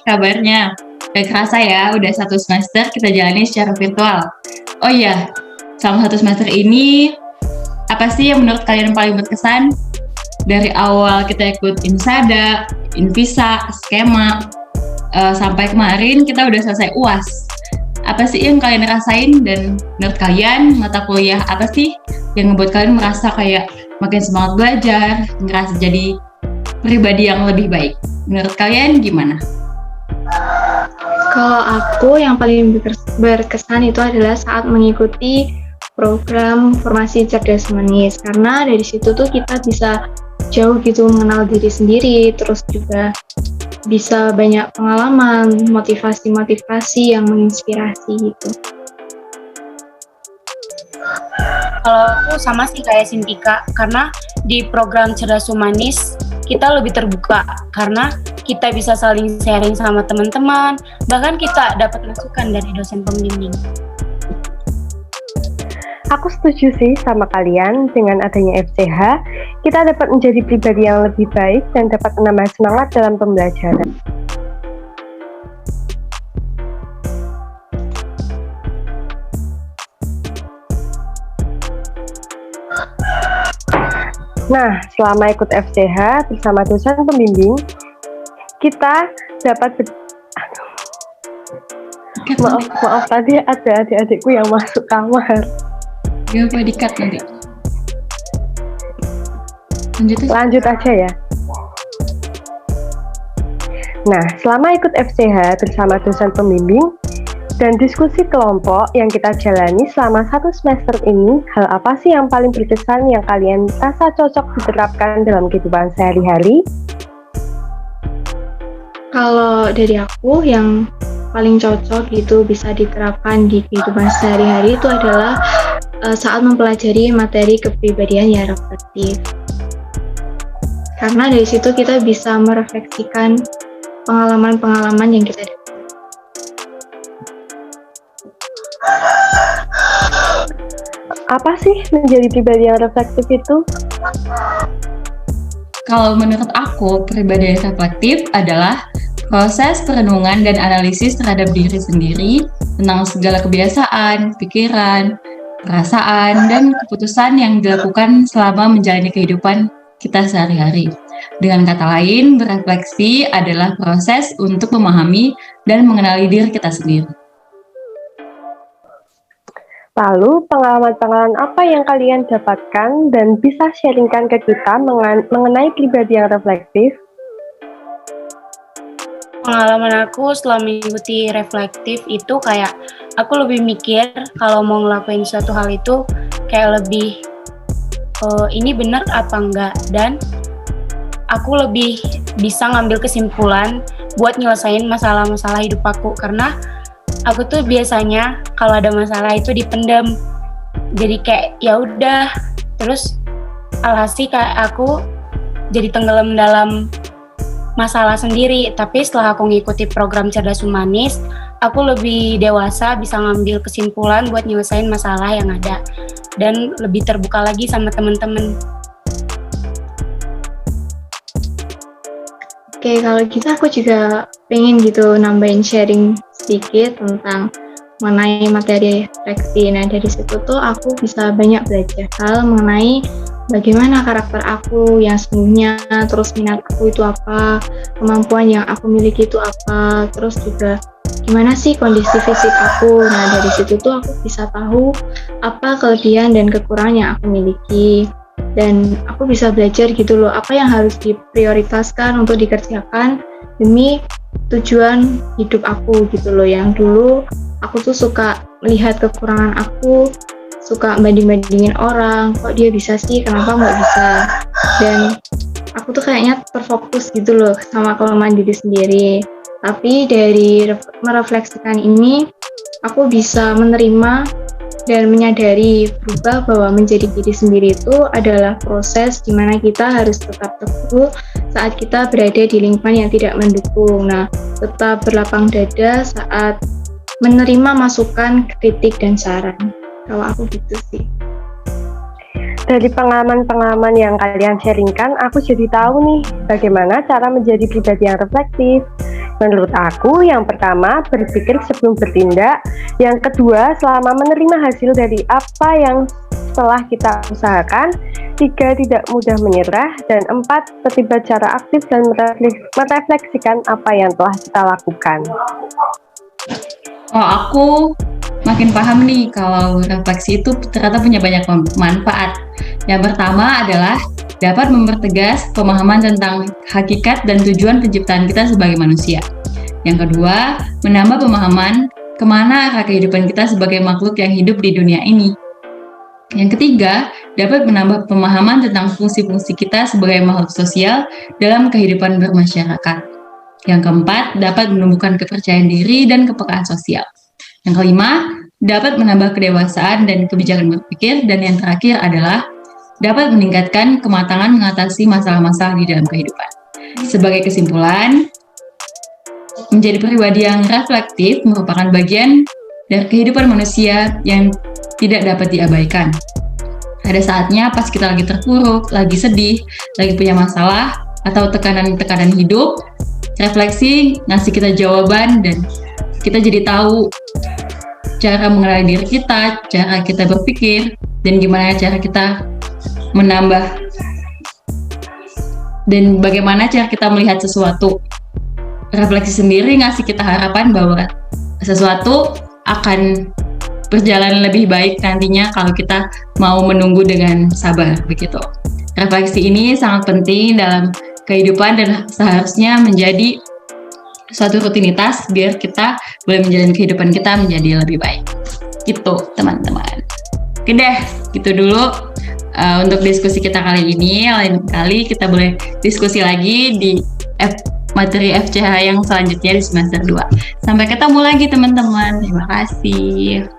kabarnya? Gak kerasa ya, udah 1 semester kita jalani secara virtual. Oh iya, selama 1 semester ini, apa sih yang menurut kalian paling berkesan? Dari awal kita ikut Insada, Invisa, skema, sampai kemarin kita udah selesai UAS. Apa sih yang kalian rasain, dan menurut kalian mata kuliah apa sih yang ngebuat kalian merasa kayak makin semangat belajar, ngerasa jadi pribadi yang lebih baik? Menurut kalian gimana? Kalau aku yang paling berkesan itu adalah saat mengikuti program formasi cerdas manis, karena dari situ tuh kita bisa jauh gitu mengenal diri sendiri, terus juga bisa banyak pengalaman, motivasi yang menginspirasi gitu. Kalau aku sama sih kayak Sintika, karena di program cerdas humanis kita lebih terbuka karena kita bisa saling sharing sama teman-teman, bahkan kita dapat masukan dari dosen pembimbing. Aku setuju sih sama kalian, dengan adanya FCH, kita dapat menjadi pribadi yang lebih baik dan dapat menambah semangat dalam pembelajaran. Nah, selama ikut FCH bersama dosen pembimbing, kita dapat maaf tadi ada adik-adikku yang masuk kamar. Gak apa di-cut nanti. Lanjut aja ya. Nah, selama ikut FCH bersama dosen pembimbing dan diskusi kelompok yang kita jalani selama 1 semester ini, hal apa sih yang paling berkesan yang kalian rasa cocok diterapkan dalam kehidupan sehari-hari? Kalau dari aku yang paling cocok gitu bisa diterapkan di kehidupan sehari-hari itu adalah saat mempelajari materi kepribadian yang reflektif. Karena dari situ kita bisa merefleksikan pengalaman-pengalaman yang kita dapat. Apa sih menjadi pribadi yang reflektif itu? Kalau menurut aku, pribadi yang reflektif adalah proses perenungan dan analisis terhadap diri sendiri tentang segala kebiasaan, pikiran, perasaan, dan keputusan yang dilakukan selama menjalani kehidupan kita sehari-hari. Dengan kata lain, berefleksi adalah proses untuk memahami dan mengenali diri kita sendiri. Lalu, pengalaman-pengalaman apa yang kalian dapatkan dan bisa sharingkan ke kita mengenai pribadi yang reflektif? Pengalaman aku setelah mengikuti reflektif itu kayak aku lebih mikir kalau mau ngelakuin suatu hal itu kayak lebih ini benar apa enggak, dan aku lebih bisa ngambil kesimpulan buat nyelesain masalah-masalah hidup aku, karena aku tuh biasanya kalau ada masalah itu dipendam, jadi kayak ya udah, terus alhasil kayak aku jadi tenggelam dalam masalah sendiri. Tapi setelah aku ngikuti program cerdas humanis, aku lebih dewasa, bisa ngambil kesimpulan buat nyelesain masalah yang ada dan lebih terbuka lagi sama teman-teman. Oke, kalau gitu aku juga pengen gitu nambahin sharing sedikit tentang mengenai materi refleksi. Nah, dari situ tuh aku bisa banyak belajar hal mengenai bagaimana karakter aku yang sesungguhnya, terus minat aku itu apa, kemampuan yang aku miliki itu apa, terus juga gimana sih kondisi fisik aku. Nah, dari situ tuh aku bisa tahu apa kelebihan dan kekurangan yang aku miliki. Dan aku bisa belajar gitu loh, apa yang harus diprioritaskan untuk dikerjakan demi tujuan hidup aku gitu loh. Yang dulu aku tuh suka melihat kekurangan aku, suka banding-bandingin orang, kok dia bisa sih, kenapa nggak bisa. Dan aku tuh kayaknya terfokus gitu loh sama kelemahan diri sendiri. Tapi dari merefleksikan ini, aku bisa menerima dan menyadari berubah bahwa menjadi diri sendiri itu adalah proses di mana kita harus tetap teguh saat kita berada di lingkungan yang tidak mendukung. Nah, tetap berlapang dada saat menerima masukan, kritik, dan saran. Kalau aku gitu sih. Dari pengalaman-pengalaman yang kalian sharingkan, aku jadi tahu nih bagaimana cara menjadi pribadi yang reflektif. Menurut aku, yang pertama, berpikir sebelum bertindak. Yang kedua, selama menerima hasil dari apa yang telah kita usahakan. 3, tidak mudah menyerah. Dan 4, terlibat secara aktif dan merefleksikan apa yang telah kita lakukan. Oh, aku makin paham nih kalau refleksi itu ternyata punya banyak manfaat. Yang pertama adalah dapat mempertegas pemahaman tentang hakikat dan tujuan penciptaan kita sebagai manusia. Yang kedua, menambah pemahaman kemana arah kehidupan kita sebagai makhluk yang hidup di dunia ini. Yang ketiga, dapat menambah pemahaman tentang fungsi-fungsi kita sebagai makhluk sosial dalam kehidupan bermasyarakat. Yang keempat, dapat menumbuhkan kepercayaan diri dan kepekaan sosial. Yang kelima, dapat menambah kedewasaan dan kebijakan berpikir. Dan yang terakhir adalah dapat meningkatkan kematangan mengatasi masalah-masalah di dalam kehidupan. Sebagai kesimpulan, menjadi pribadi yang reflektif merupakan bagian dari kehidupan manusia yang tidak dapat diabaikan. Ada saatnya pas kita lagi terpuruk, lagi sedih, lagi punya masalah, atau tekanan-tekanan hidup, refleksi ngasih kita jawaban dan kita jadi tahu cara mengenali diri kita, cara kita berpikir, dan gimana cara kita menambah dan bagaimana cara kita melihat sesuatu. Refleksi sendiri ngasih kita harapan bahwa sesuatu akan berjalan lebih baik nantinya kalau kita mau menunggu dengan sabar begitu. Refleksi ini sangat penting dalam kehidupan dan seharusnya menjadi suatu rutinitas biar kita boleh menjalani kehidupan kita menjadi lebih baik. Gitu teman-teman. Oke deh, gitu dulu untuk diskusi kita kali ini. Lain kali kita boleh diskusi lagi di materi FCH yang selanjutnya di semester 2. Sampai ketemu lagi teman-teman. Terima kasih.